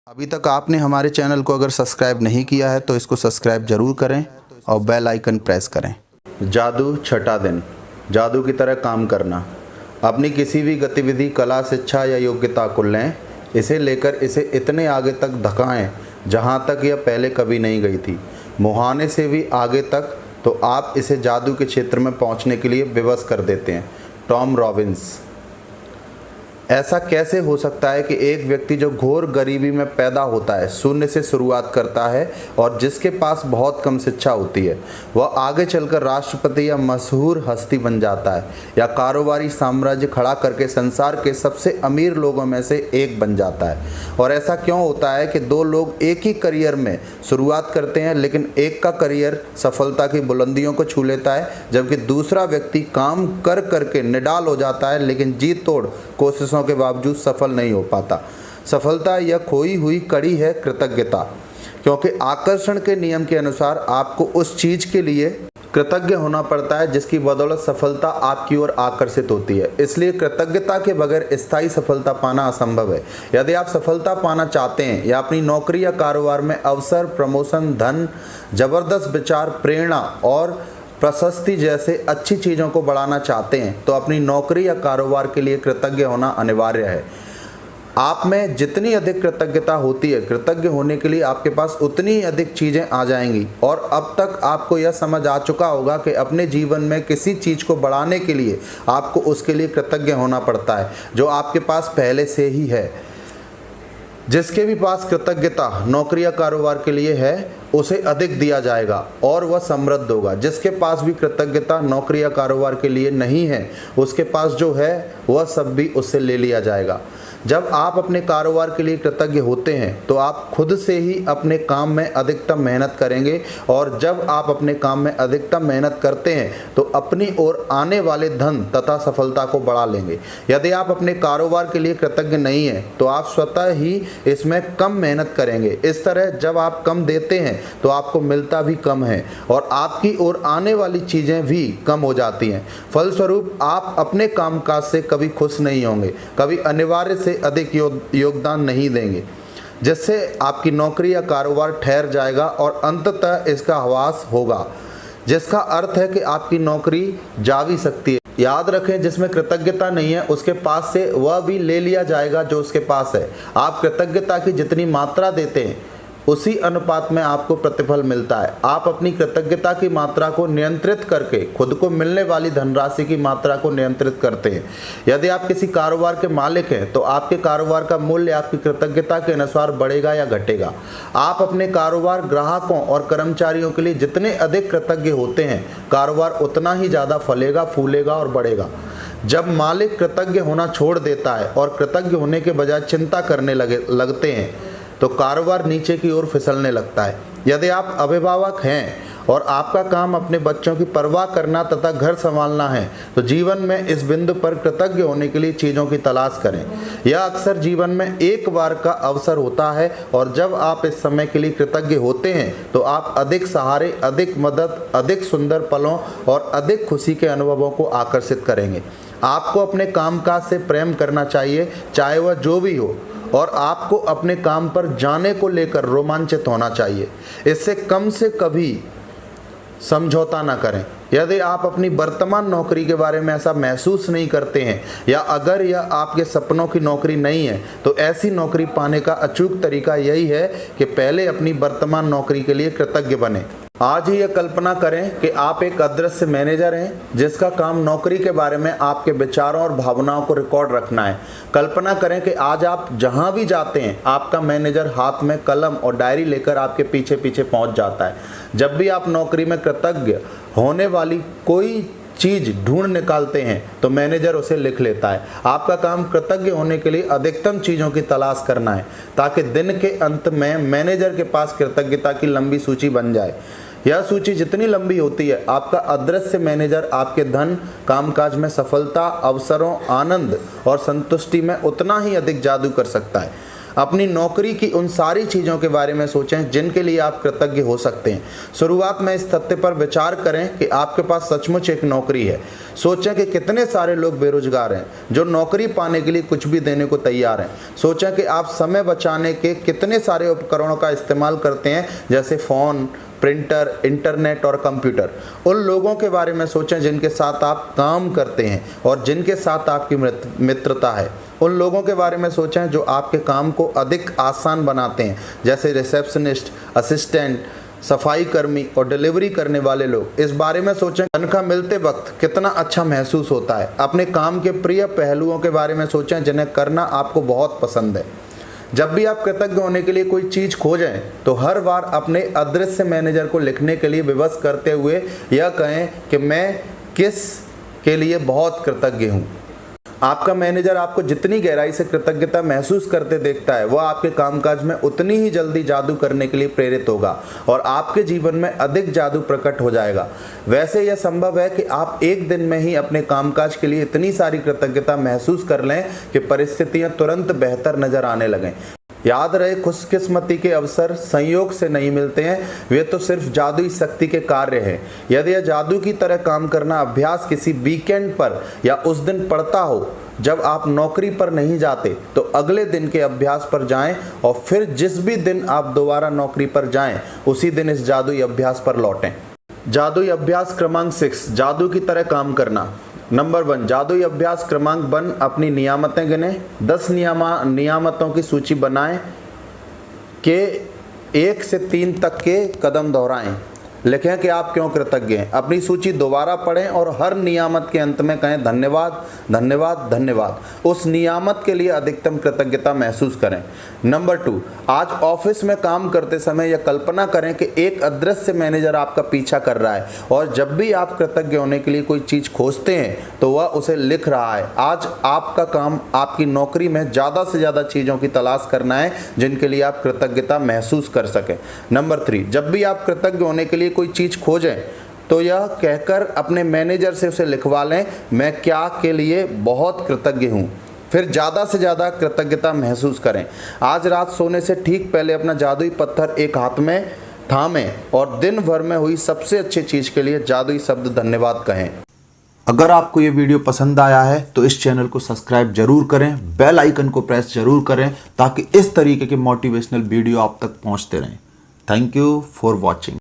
अभी तक आपने हमारे चैनल को अगर सब्सक्राइब नहीं किया है तो इसको सब्सक्राइब जरूर करें और बेल आइकन प्रेस करें। जादू छठा दिन, जादू की तरह काम करना। अपनी किसी भी गतिविधि, कला, शिक्षा या योग्यता को लें, इसे लेकर इसे इतने आगे तक धकाएं जहां तक यह पहले कभी नहीं गई थी, मुहाने से भी आगे तक, तो आप इसे जादू के क्षेत्र में पहुंचने के लिए विवश कर देते हैं। Tom Robins. ऐसा कैसे हो सकता है कि एक व्यक्ति जो घोर गरीबी में पैदा होता है, शून्य से शुरुआत करता है और जिसके पास बहुत कम शिक्षा होती है, वह आगे चलकर राष्ट्रपति या मशहूर हस्ती बन जाता है या कारोबारी साम्राज्य खड़ा करके संसार के सबसे अमीर लोगों में से एक बन जाता है। और ऐसा क्यों होता है कि दो लोग एक ही करियर में शुरुआत करते हैं, लेकिन एक का करियर सफलता की बुलंदियों को छू लेता है, जबकि दूसरा व्यक्ति काम कर करके निडाल हो जाता है लेकिन जी तोड़ कोशिशों के बावजूद सफल नहीं हो पाता। सफलता यह खोई हुई कड़ी है कृतज्ञता, क्योंकि आकर्षण के नियम के अनुसार आपको उस चीज के लिए कृतज्ञ होना पड़ता है जिसकी बदौलत सफलता आपकी ओर आकर्षित होती है। इसलिए कृतज्ञता के बगैर स्थायी सफलता पाना असंभव है। यदि आप सफलता पाना चाहते हैं या अपनी नौकरी या कारोबार में अवसर, प्रमोशन, धन, जबरदस्त विचार, प्रेरणा और प्रशस्ति जैसे अच्छी चीज़ों को बढ़ाना चाहते हैं, तो अपनी नौकरी या कारोबार के लिए कृतज्ञ होना अनिवार्य है। आप में जितनी अधिक कृतज्ञता होती है, कृतज्ञ होने के लिए आपके पास उतनी ही अधिक चीज़ें आ जाएंगी। और अब तक आपको यह समझ आ चुका होगा कि अपने जीवन में किसी चीज़ को बढ़ाने के लिए आपको उसके लिए कृतज्ञ होना पड़ता है जो आपके पास पहले से ही है। जिसके भी पास कृतज्ञता नौकरी या कारोबार के लिए है, उसे अधिक दिया जाएगा और वह समृद्ध होगा। जिसके पास भी कृतज्ञता नौकरी या कारोबार के लिए नहीं है, उसके पास जो है वह सब भी उससे ले लिया जाएगा। जब आप अपने कारोबार के लिए कृतज्ञ होते हैं तो आप खुद से ही अपने काम में अधिकतम मेहनत करेंगे, और जब आप अपने काम में अधिकतम मेहनत करते हैं तो अपनी ओर आने वाले धन तथा सफलता को बढ़ा लेंगे। यदि आप अपने कारोबार के लिए कृतज्ञ नहीं हैं तो आप स्वतः ही इसमें कम मेहनत करेंगे। इस तरह जब आप कम देते हैं तो आपको मिलता भी कम है और आपकी ओर आने वाली चीज़ें भी कम हो जाती हैं। फलस्वरूप आप अपने कामकाज से कभी खुश नहीं होंगे, कभी अनिवार्य से अधिक योगदान नहीं देंगे, जिससे आपकी नौकरी या कारोबार ठहर जाएगा और अंततः इसका ह्रास होगा, जिसका अर्थ है कि आपकी नौकरी जा भी सकती है। याद रखें, जिसमें कृतज्ञता नहीं है उसके पास से वह भी ले लिया जाएगा जो उसके पास है। आप कृतज्ञता की जितनी मात्रा देते हैं उसी अनुपात में आपको प्रतिफल मिलता है। आप अपनी कृतज्ञता की मात्रा को नियंत्रित करके खुद को मिलने वाली धनराशि की मात्रा को नियंत्रित करते हैं। यदि आप किसी कारोबार के मालिक हैं तो आपके कारोबार का मूल्य आपकी कृतज्ञता के अनुसार बढ़ेगा या घटेगा। आप अपने कारोबार, ग्राहकों और कर्मचारियों के लिए जितने अधिक कृतज्ञ होते हैं, कारोबार उतना ही ज़्यादा फलेगा, फूलेगा और बढ़ेगा। जब मालिक कृतज्ञ होना छोड़ देता है और कृतज्ञ होने के बजाय चिंता करने लगते हैं तो कारोबार नीचे की ओर फिसलने लगता है। यदि आप अभिभावक हैं और आपका काम अपने बच्चों की परवाह करना तथा घर संभालना है तो जीवन में इस बिंदु पर कृतज्ञ होने के लिए चीज़ों की तलाश करें। यह अक्सर जीवन में एक बार का अवसर होता है और जब आप इस समय के लिए कृतज्ञ होते हैं तो आप अधिक सहारे, अधिक मदद, अधिक सुंदर पलों और अधिक खुशी के अनुभवों को आकर्षित करेंगे। आपको अपने कामकाज से प्रेम करना चाहिए, चाहे वह जो भी हो, और आपको अपने काम पर जाने को लेकर रोमांचित होना चाहिए। इससे कम से कभी समझौता ना करें। यदि आप अपनी वर्तमान नौकरी के बारे में ऐसा महसूस नहीं करते हैं या अगर यह आपके सपनों की नौकरी नहीं है तो ऐसी नौकरी पाने का अचूक तरीका यही है कि पहले अपनी वर्तमान नौकरी के लिए कृतज्ञ बने। आज ही यह कल्पना करें कि आप एक अदृश्य मैनेजर हैं जिसका काम नौकरी के बारे में आपके विचारों और भावनाओं को रिकॉर्ड रखना है। कल्पना करें कि आज आप जहां भी जाते हैं आपका मैनेजर हाथ में कलम और डायरी लेकर आपके पीछे पीछे पहुंच जाता है। जब भी आप नौकरी में कृतज्ञ होने वाली कोई चीज़ ढूंढ निकालते हैं तो मैनेजर उसे लिख लेता है। आपका काम कृतज्ञ होने के लिए अधिकतम चीज़ों की तलाश करना है ताकि दिन के अंत में मैनेजर के पास कृतज्ञता की लंबी सूची बन जाए। यह सूची जितनी लंबी होती है, आपका अदृश्य मैनेजर आपके धन, कामकाज में सफलता, अवसरों, आनंद और संतुष्टि में उतना ही अधिक जादू कर सकता है। अपनी नौकरी की उन सारी चीज़ों के बारे में सोचें जिनके लिए आप कृतज्ञ हो सकते हैं। शुरुआत में इस तथ्य पर विचार करें कि आपके पास सचमुच एक नौकरी है। सोचें कि कितने सारे लोग बेरोजगार हैं जो नौकरी पाने के लिए कुछ भी देने को तैयार हैं। सोचें कि आप समय बचाने के कितने सारे उपकरणों का इस्तेमाल करते हैं, जैसे फ़ोन, प्रिंटर, इंटरनेट और कंप्यूटर। उन लोगों के बारे में सोचें जिनके साथ आप काम करते हैं और जिनके साथ आपकी मित्रता है। उन लोगों के बारे में सोचें जो आपके काम को अधिक आसान बनाते हैं, जैसे रिसेप्शनिस्ट, असिस्टेंट, सफाई कर्मी और डिलीवरी करने वाले लोग। इस बारे में सोचें तनख्वाह मिलते वक्त कितना अच्छा महसूस होता है। अपने काम के प्रिय पहलुओं के बारे में सोचें जिन्हें करना आपको बहुत पसंद है। जब भी आप कृतज्ञ होने के लिए कोई चीज़ खोजें तो हर बार अपने अदृश्य मैनेजर को लिखने के लिए विवश करते हुए यह कहें कि मैं किस के लिए बहुत कृतज्ञ हूँ। आपका मैनेजर आपको जितनी गहराई से कृतज्ञता महसूस करते देखता है, वह आपके कामकाज में उतनी ही जल्दी जादू करने के लिए प्रेरित होगा और आपके जीवन में अधिक जादू प्रकट हो जाएगा। वैसे यह संभव है कि आप एक दिन में ही अपने कामकाज के लिए इतनी सारी कृतज्ञता महसूस कर लें कि परिस्थितियां तुरंत बेहतर नजर आने लगें। याद रहे, खुशकिस्मती के अवसर संयोग से नहीं मिलते हैं, वे तो सिर्फ जादुई शक्ति के कार्य हैं। यदि यह जादू की तरह काम करना अभ्यास किसी वीकेंड पर या उस दिन पड़ता हो जब आप नौकरी पर नहीं जाते, तो अगले दिन के अभ्यास पर जाएं और फिर जिस भी दिन आप दोबारा नौकरी पर जाएं, उसी दिन इस जादुई अभ्यास पर लौटें। जादुई अभ्यास क्रमांक 6, जादू की तरह काम करना। नंबर 1, जादुई अभ्यास क्रमांक 1, अपनी नियामतें गिनें। 10 नियामतों की सूची बनाएं के 1 से 3 तक के कदम दोहराएं। लिखें कि आप क्यों कृतज्ञ हैं। अपनी सूची दोबारा पढ़ें और हर नियामत के अंत में कहें धन्यवाद, धन्यवाद, धन्यवाद। उस नियामत के लिए अधिकतम कृतज्ञता महसूस करें। नंबर 2, आज ऑफिस में काम करते समय यह कल्पना करें कि एक अदृश्य मैनेजर आपका पीछा कर रहा है और जब भी आप कृतज्ञ होने के लिए कोई चीज़ खोजते हैं तो वह उसे लिख रहा है। आज आपका काम आपकी नौकरी में ज़्यादा से ज़्यादा चीज़ों की तलाश करना है जिनके लिए आप कृतज्ञता महसूस कर सकें। नंबर 3, जब भी आप कृतज्ञ होने के लिए कोई चीज़ खोजें तो यह कहकर अपने मैनेजर से उसे लिखवा लें, मैं क्या के लिए बहुत कृतज्ञ हूँ। फिर ज़्यादा से ज़्यादा कृतज्ञता महसूस करें। आज रात सोने से ठीक पहले अपना जादुई पत्थर एक हाथ में थामें और दिन भर में हुई सबसे अच्छी चीज़ के लिए जादुई शब्द धन्यवाद कहें। अगर आपको ये वीडियो पसंद आया है तो इस चैनल को सब्सक्राइब जरूर करें, बेल आइकन को प्रेस जरूर करें ताकि इस तरीके के मोटिवेशनल वीडियो आप तक पहुंचते रहें। Thank you for watching.